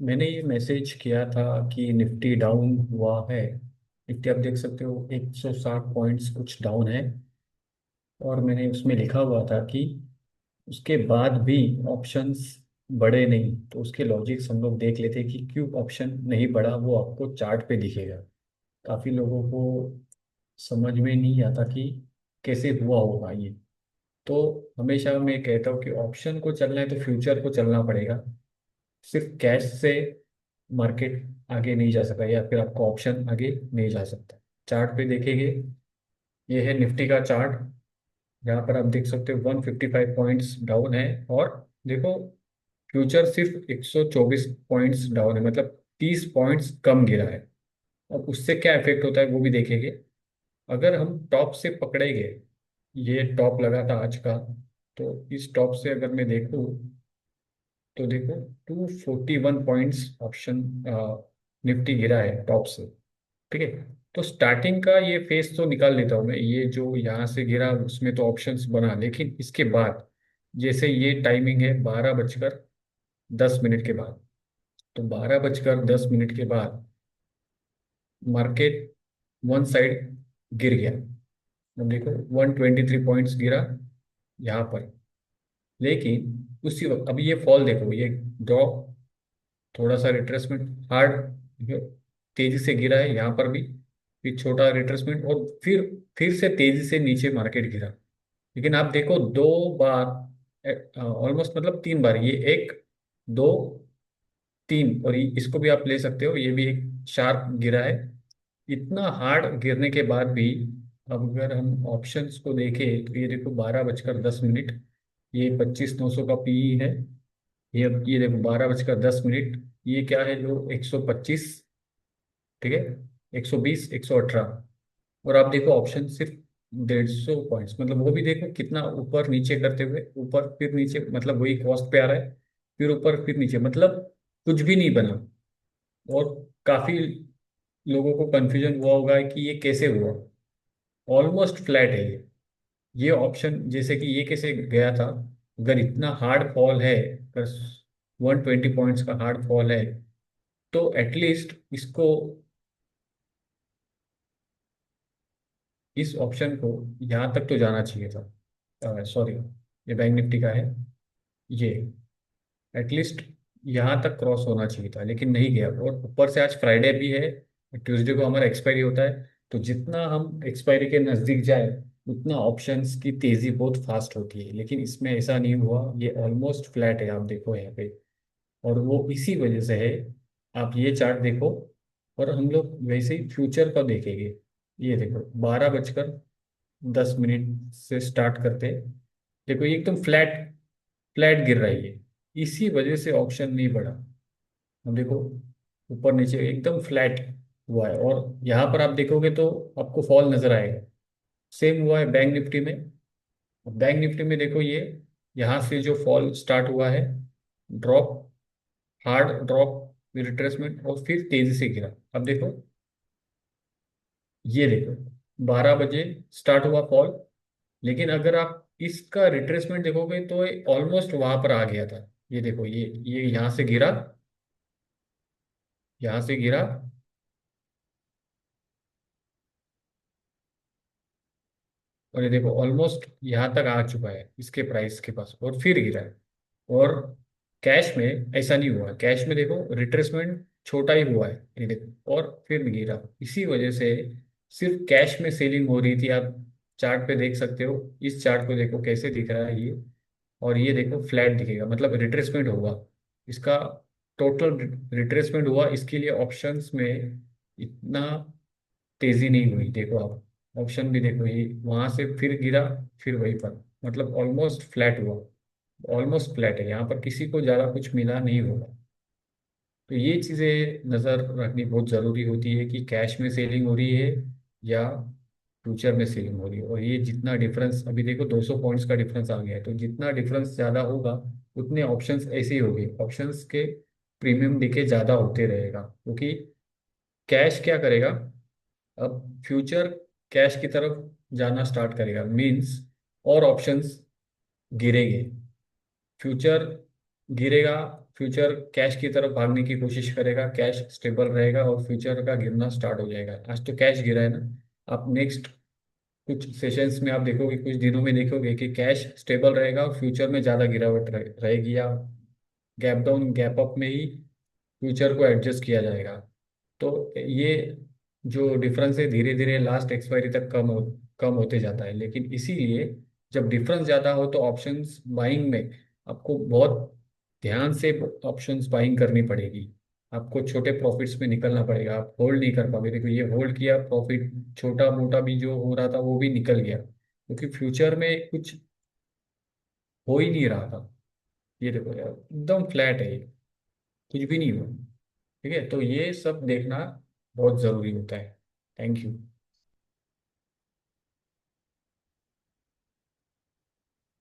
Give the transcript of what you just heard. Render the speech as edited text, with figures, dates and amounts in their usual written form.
मैंने ये मैसेज किया था कि निफ्टी डाउन हुआ है। निफ्टी आप देख सकते हो 160 पॉइंट्स कुछ डाउन है। और मैंने उसमें लिखा हुआ था कि उसके बाद भी ऑप्शंस बढ़े नहीं, तो उसके लॉजिक्स हम लोग देख लेते कि क्यों ऑप्शन नहीं बढ़ा, वो आपको चार्ट पे दिखेगा। काफ़ी लोगों को समझ में नहीं आता कि कैसे हुआ होगा ये। तो हमेशा मैं कहता हूँ कि ऑप्शन को चलना है तो फ्यूचर को चलना पड़ेगा। सिर्फ कैश से मार्केट आगे नहीं जा सकता, या फिर आपका ऑप्शन आगे नहीं जा सकता। चार्ट पे देखेंगे, ये है निफ्टी का चार्ट। यहाँ पर आप देख सकते हो 155 पॉइंट्स डाउन है। और देखो, फ्यूचर सिर्फ 124 पॉइंट्स डाउन है, मतलब 30 पॉइंट्स कम गिरा है। अब उससे क्या इफेक्ट होता है वो भी देखेंगे। अगर हम टॉप से पकड़ेंगे, ये टॉप लगा था आज का, तो इस टॉप से अगर मैं देखूँ तो देखो 241 पॉइंट्स ऑप्शन निफ्टी गिरा है टॉप से। ठीक है। तो स्टार्टिंग का ये फेस तो निकाल लेता हूँ मैं, ये जो यहाँ से गिरा उसमें तो ऑप्शंस बना, लेकिन इसके बाद जैसे ये टाइमिंग है 12:10 के बाद, तो 12:10 के बाद मार्केट वन साइड गिर गया। अब देखो 123 पॉइंट्स गिरा यहाँ पर। लेकिन उसी वक्त अभी ये फॉल देखो, ये ड्रॉप, थोड़ा सा रिट्रेसमेंट, हार्ड तेजी से गिरा है यहाँ पर भी। फिर छोटा रिट्रेसमेंट, और फिर से तेजी से नीचे मार्केट गिरा। लेकिन आप देखो दो बार, ऑलमोस्ट मतलब 3 बार, ये एक, दो, तीन, और इसको भी आप ले सकते हो, ये भी एक शार्प गिरा है। इतना हार्ड गिरने के बाद भी, अब अगर हम ऑप्शंस को देखें तो ये देखो 12:10, ये 25,900 का पीई है। ये देखो 12:10, ये क्या है जो 125, ठीक है, 120, 118। और आप देखो ऑप्शन सिर्फ 150 पॉइंट्स, मतलब वो भी देखो कितना ऊपर नीचे करते हुए, ऊपर फिर नीचे, मतलब वही कॉस्ट पे आ रहा है, फिर ऊपर फिर नीचे, मतलब कुछ भी नहीं बना। और काफी लोगों को कंफ्यूजन हुआ होगा कि ये कैसे हुआ। ऑलमोस्ट फ्लैट है ये ऑप्शन, जैसे कि ये कैसे गया था। अगर इतना हार्ड फॉल है, अगर 120 पॉइंट्स का हार्ड फॉल है, तो एटलीस्ट इसको, इस ऑप्शन को यहाँ तक तो जाना चाहिए था। सॉरी, ये बैंक निफ्टी का है। ये एटलीस्ट यहाँ तक क्रॉस होना चाहिए था, लेकिन नहीं गया। और ऊपर से आज फ्राइडे भी है, ट्यूसडे को हमारा एक्सपायरी होता है। तो जितना हम एक्सपायरी के नज़दीक जाए, उतना ऑप्शंस की तेज़ी बहुत फास्ट होती है, लेकिन इसमें ऐसा नहीं हुआ। ये ऑलमोस्ट फ्लैट है, आप देखो यहाँ पे। और वो इसी वजह से है। आप ये चार्ट देखो, और हम लोग वैसे ही फ्यूचर का देखेंगे। ये देखो 12:10 से स्टार्ट करते हैं। देखो ये एकदम फ्लैट फ्लैट गिर रहा है ये, इसी वजह से ऑप्शन नहीं बढ़ा। अब देखो ऊपर नीचे एकदम फ्लैट हुआ है। और यहाँ पर आप देखोगे तो आपको फॉल नजर आएगा। सेम हुआ है बैंक निफ्टी में। बैंक निफ्टी में देखो, ये यहाँ से जो फॉल स्टार्ट हुआ है, ड्रॉप, हार्ड ड्रॉप, रिट्रेसमेंट, और फिर तेजी से गिरा। अब देखो, ये देखो 12 बजे स्टार्ट हुआ फॉल, लेकिन अगर आप इसका रिट्रेसमेंट देखोगे तो ऑलमोस्ट वहां पर आ गया था। ये देखो, ये यहाँ से गिरा, यहाँ से गिरा, और ये देखो ऑलमोस्ट यहाँ तक आ चुका है इसके प्राइस के पास, और फिर गिरा है। और कैश में ऐसा नहीं हुआ। कैश में देखो रिट्रेसमेंट छोटा ही हुआ है, ये देखो, और फिर गिरा। इसी वजह से सिर्फ कैश में सेलिंग हो रही थी। आप चार्ट पे देख सकते हो, इस चार्ट को देखो कैसे दिख रहा है ये। और ये देखो फ्लैट दिखेगा, मतलब रिट्रेसमेंट होगा इसका। टोटल रिट्रेसमेंट हुआ, इसके लिए ऑप्शंस में इतना तेजी नहीं हुई। देखो आप ऑप्शन भी देखो, ये वहां से फिर गिरा, फिर वहीं पर, मतलब ऑलमोस्ट फ्लैट हुआ। ऑलमोस्ट फ्लैट है, यहाँ पर किसी को ज़्यादा कुछ मिला नहीं होगा। तो ये चीज़ें नज़र रखनी बहुत ज़रूरी होती है कि कैश में सेलिंग हो रही है या फ्यूचर में सेलिंग हो रही है। और ये जितना डिफरेंस, अभी देखो 200 पॉइंट्स का डिफरेंस आ गया है, तो जितना डिफरेंस ज़्यादा होगा, उतने ऑप्शंस ऐसे ही होंगे। ऑप्शंस के प्रीमियम दिखे ज़्यादा होते रहेगा, क्योंकि कैश क्या करेगा, अब फ्यूचर कैश की तरफ जाना स्टार्ट करेगा, मींस और ऑप्शंस गिरेंगे। फ्यूचर गिरेगा, फ्यूचर कैश की तरफ भागने की कोशिश करेगा, कैश स्टेबल रहेगा और फ्यूचर का गिरना स्टार्ट हो जाएगा। आज तो कैश गिरा है ना, आप नेक्स्ट कुछ सेशंस में आप देखोगे, कुछ दिनों में देखोगे कि कैश स्टेबल रहेगा और फ्यूचर में ज़्यादा गिरावट रहेगी, या गैप डाउन गैप अप में ही फ्यूचर को एडजस्ट किया जाएगा। तो ये जो डिफरेंस है धीरे धीरे लास्ट एक्सपायरी तक कम होते जाता है। लेकिन इसीलिए जब डिफरेंस ज़्यादा हो तो ऑप्शंस बाइंग में आपको बहुत ध्यान से ऑप्शंस बाइंग करनी पड़ेगी। आपको छोटे प्रॉफिट्स में निकलना पड़ेगा, आप होल्ड नहीं कर पाओगे। देखो ये होल्ड किया, प्रॉफिट छोटा मोटा भी जो हो रहा था वो भी निकल गया, क्योंकि फ्यूचर में कुछ हो ही नहीं रहा था। ये देखो यार, एकदम फ्लैट है ये, कुछ भी नहीं हुआ। ठीक है, तो ये सब देखना बहुत ज़रूरी होता है। Thank you.